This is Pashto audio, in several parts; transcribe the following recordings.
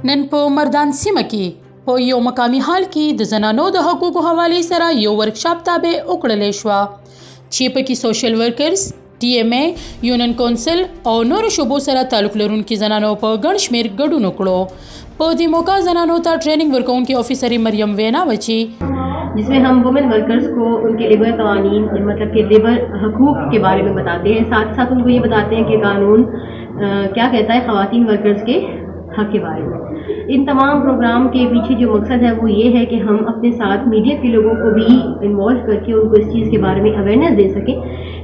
نن په مردان سیمه کې په یو مقامی حال کې د زنانو د حقوقو حوالې سره یو ورکشاپ تابع وکړلی شوه چې پکې سوشل ورکرز، TMA، یونین کونسل او نور شعبو سره تعلق لرونکي زنانو په ګڼ شمېر ګډون وکړو. په دې موقع زنانو ته ټریننګ ورکوونکي افیسر مریم وینا وچی जिसमें हम women workers को उनके लेबर कवानीन मतलब कि लेबर हकूक़ के बारे में बताते हैं, साथ साथ उनको ये बताते हैं कि कानून क्या कहता है ख़वातीन वर्कर्स के हक़ के बारे में। इन तमाम प्रोग्राम के पीछे जो मकसद है वो ये है कि हम अपने साथ मीडिया के लोगों को भी इन्वॉल्व करके उनको इस चीज़ के बारे में अवेयरनेस दे सकें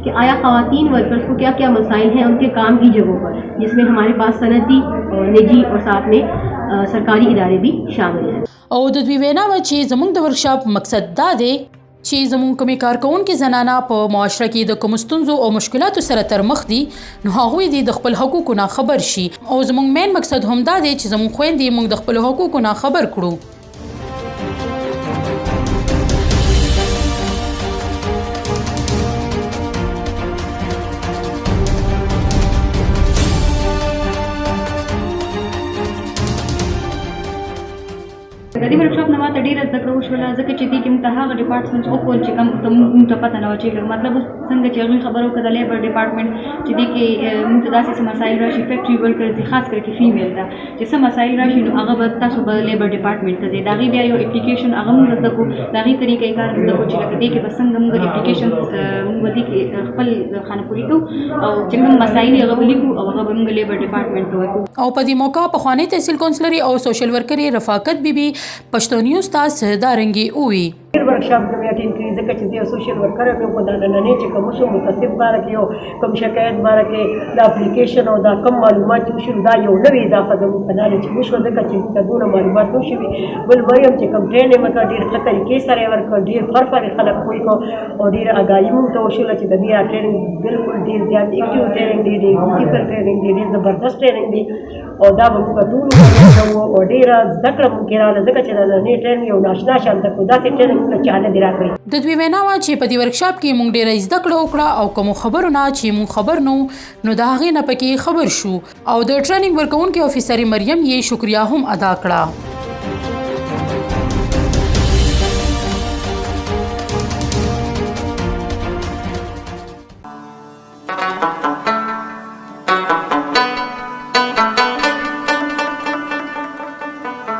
कि आया ख़वातीन वर्कर्स को क्या क्या मसाइल हैं उनके काम की जगहों पर, जिसमें हमारे पास सनती और निजी और साथ में सरकारी इदारे भी शामिल हैं. او د دوی وینا وه چې زموږ د ورکشاپ مقصد دا دی چې زموږ کومې کارکوونکي زنانه په معاشره کې د کومو ستونزو او مشکلاتو سره تر مخ دي نو هغوی دې د خپل حقوقو نه خبر شي او زموږ مین مقصد هم دا دی چې زموږ خویندې موږ د خپل حقوقو نه خبر کړو. د دې ورکشاپ نه ماته ډېره زده کړه وشوله ځکه چې دې کې موږ ته هغه ډپارټمنټس وښول چې کوم موږ ته پته نه وه چې مطلب اوس څنګه چې هغوی خبره وکړه د لیبر ډپارټمنټ چې دې کې موږ ته داسې څه مسایل راشي فیکټري ورکرز دي خاص کر کې فیمیل ته چې څه مسایل راشي نو هغه به تاسو به لیبر ډپارټمنټ ته ځئ د هغې بیا یو اپلیکیشن هغه موږ زده کړو د هغې طریقې کار زده کړو چې لکه دې کې به څنګه موږ اپلیکیشن موږ به دې کې خپل خانهپوري کوو او چې کوم مسایل هغه به لیکو او هغه به موږ لیبر ډپارټمنټ ته ورکوو. او په دې موقع پخوانی تحصیل کونسلري او سوشل ورکرې رفاقت بیبي پښتو نیوز ته سهدارنګي ووي. ورکشاپ کې اټینډ کړی ځکه چې زه سوشل ورکر یم په دا نننې چې کوم شو متصف باره کې یو کوم شکایت باره کې د اپلیکیشن او دا کم معلومات چې شو دا یو نوې اضافه ده په دا چې وشو ځکه چې موږ ته دونه معلومات نه شوي. بل مریم چې کوم ټریننګ مې ډېر ښه طریقې سره یې ورکړ ډېر فرق خلک پوه کړو او ډېر اګاهي موږ ته وشوله چې د دې ټریننګ بالکل ډېر زیات اکټیو ټریننګ دی ډېر ټریننګ دی ډېر زبردست ټریننګ دی او دا به موږ ټول وکړو او ډېره زده کړه مو کې راغله ځکه چې د نننې ټریننګ یو ناشنا شان ده خو داسې ټریننګ موږ چا نه دی راکړی. د دوی وینا وه چې په دې ورکشاپ کې موږ ډېره زده کړه وکړه او کومو خبرو نه چې موږ خبر نو د هغې نه پکې خبر شو او د ټریننګ ورکوونکي افیسر مریم یې شکریه هم ادا کړه.